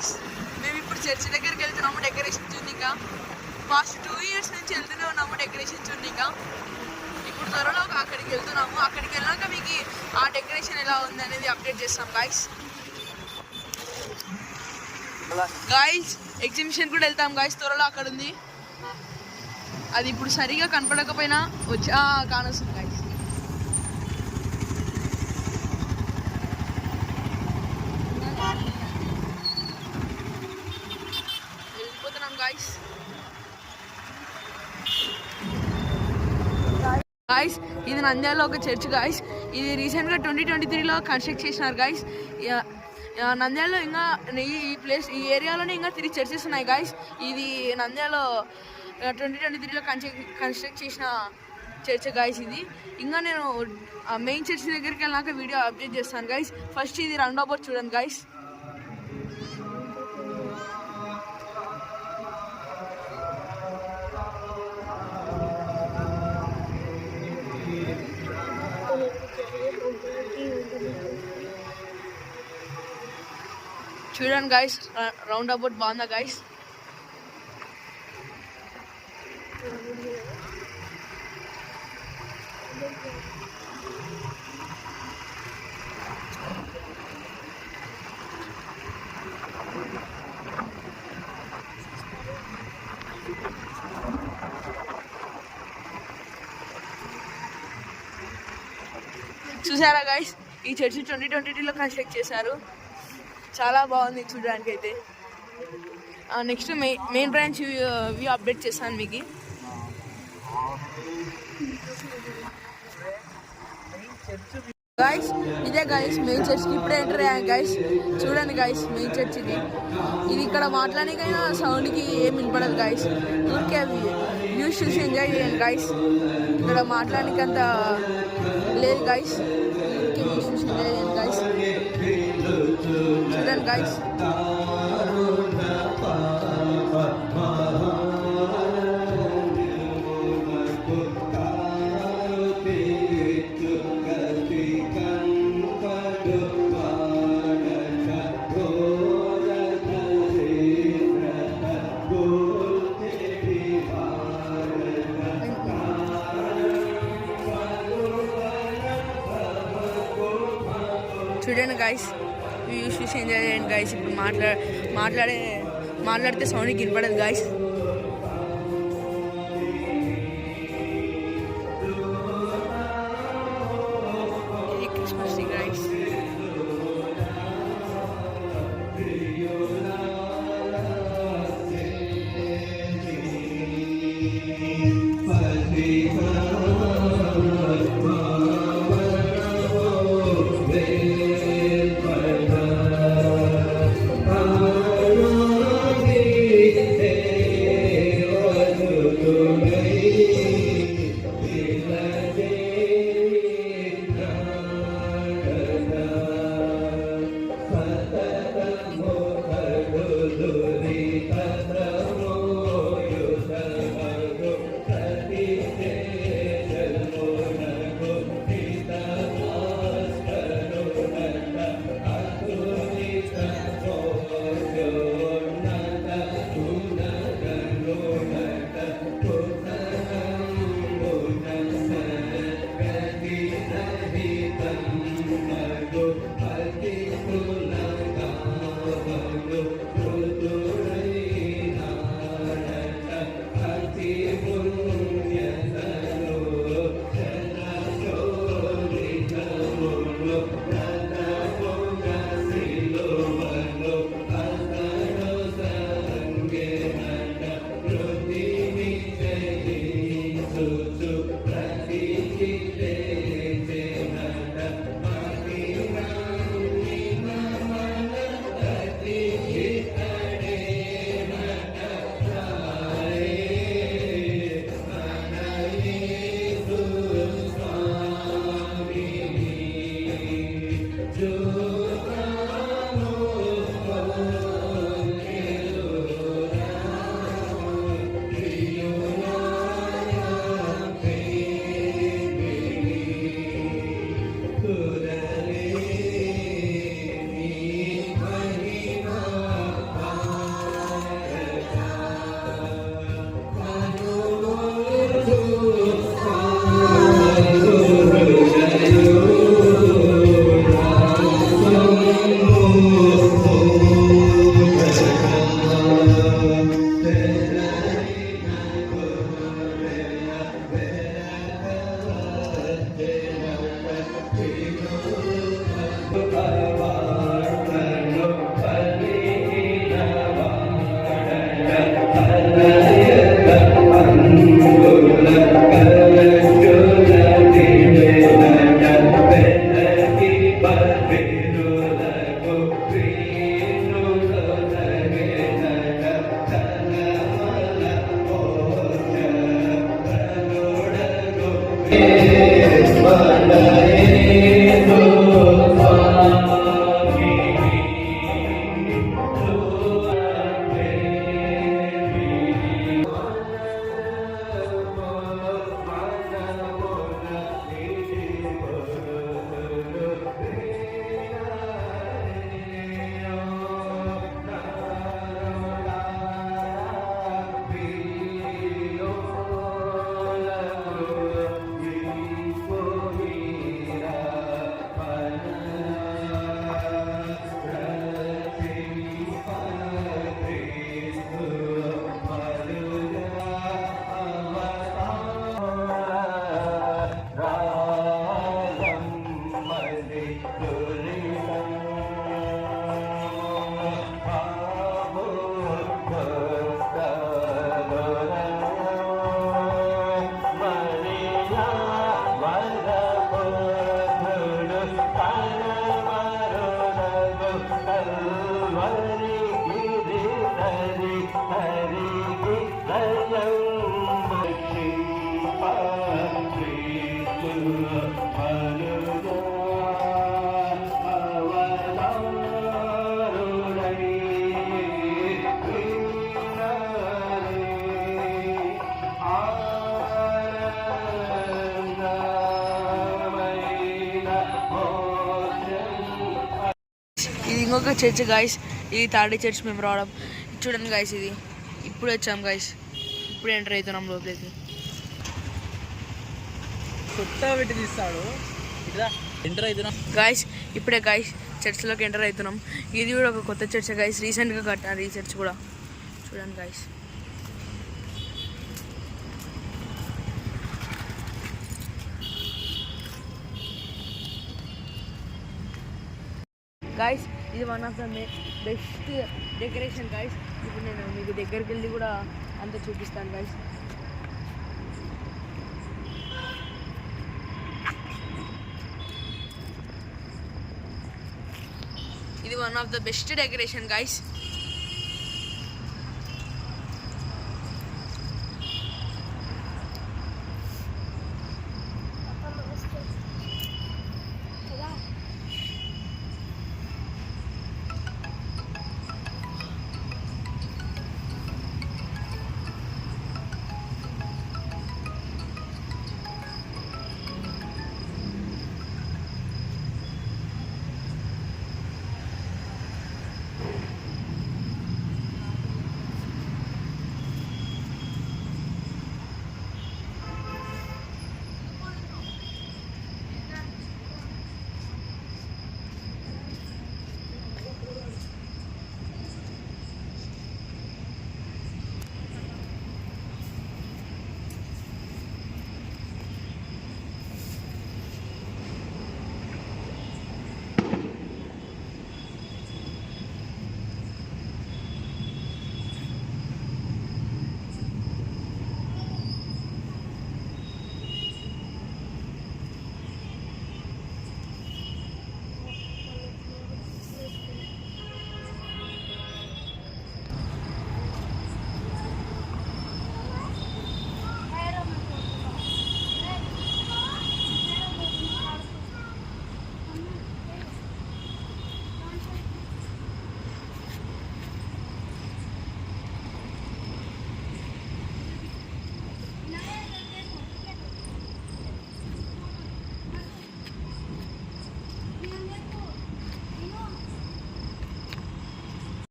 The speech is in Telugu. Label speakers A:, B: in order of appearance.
A: గైస్, మేము ఇప్పుడు చర్చి దగ్గరికి వెళ్తున్నాము డెకరేషన్ చూడనీకా. ఫాస్ట్ 2 years నుంచి వెళ్తూనే ఉన్నాము డెకరేషన్ చూడనీకా. ఇప్పుడు త్వరలో అక్కడికి వెళ్తున్నాము. అక్కడికి వెళ్ళాక మీకు ఆ డెకరేషన్ ఎలా ఉంది అనేది అప్డేట్ చేస్తాం గైస్. గైస్ ఎగ్జిబిషన్ కూడా వెళ్తాం గైస్, త్వరలో అక్కడ ఉంది. అది ఇప్పుడు సరిగా కనపడకపోయినా వచ్చా కానొస్తుంది గైస్. వెళ్ళిపోతున్నాం గైస్. గాయస్ ఇది నంద్యాలలో ఒక చర్చ్ గాయస్. ఇది రీసెంట్గా 2023లో కన్స్ట్రక్ట్ చేసినారు గాయస్. నంద్యాలలో ఇంకా ఈ ఏరియాలోనే ఇంకా 3 చర్చెస్ ఉన్నాయి గాయస్. ఇది నంద్యాలలో 2023లో కన్స్ట్రక్ట్ చేసిన చర్చ్ గాయస్. ఇది ఇంకా నేను మెయిన్ చర్చ్ దగ్గరికి వెళ్ళాక వీడియో అప్డేట్ చేస్తాను గాయస్. ఫస్ట్ ఇది రౌండ్ అబౌట్ చూడండి గాయస్. చూడండి గాయస్, రౌండ్ అబౌట్ బాగుందా గాయస్. చూసారా గాయస్, ఈ చర్చి 2022లో కన్స్ట్రక్ట్ చేశారు. చాలా బాగుంది చూడడానికి అయితే. Next main branch view update చేస్తాను మీకు. గాయస్ ఇదే గాయస్ మెయిన్ చర్చ్కి ఇప్పుడే ఎంటర్ అయ్యాను గాయస్. చూడండి గాయస్, మెయిన్ చర్చ్ ఇది. ఇక్కడ మాట్లాడడానికైనా సౌండ్కి ఏం వినపడదు గాయస్. ఊరికే వ్యూస్ చూసి ఎంజాయ్ చేయండి గాయస్. ఇక్కడ మాట్లాడడానికి అంత లేదు గాయస్. ఊరికే వ్యూస్ చూసి ఎంజాయ్ చేయండి గాయస్. చూడండి గాయస్. చూడండి గాయస్, వ్యూస్ చూసి ఎంజాయ్ చేయండి గాయస్. ఇప్పుడు మాట్లాడితే సౌండ్ వినపడదు గాయస్. ఇది క్రిస్మస్ ట్రీ గాయస్. ఇది ఇంకొక చర్చ్ గాయస్, ఇది థర్డ్ చర్చ్ మేము రావడం. చూడండి గాయస్, ఇది ఇప్పుడు వచ్చాం గాయస్, ఇప్పుడు ఎంటర్ అవుతున్నాం లోపలికి.
B: కొత్త పెట్టి తీస్తాడు ఎంటర్ అవుతున్నాం
A: గాయస్. ఇప్పుడే గాయస్ చర్చ్లోకి ఎంటర్ అవుతున్నాం. ఇది కూడా ఒక కొత్త చర్చ్ గాయస్, రీసెంట్గా కట్టారు ఈ చర్చ్ కూడా. చూడండి గాయస్, గాయస్ ఇది one of the best decoration guys. ఇప్పుడు నేను మీకు దగ్గరికి వెళ్ళి కూడా అంతా చూపిస్తాను గాయస్. ఇది one of the best decoration guys.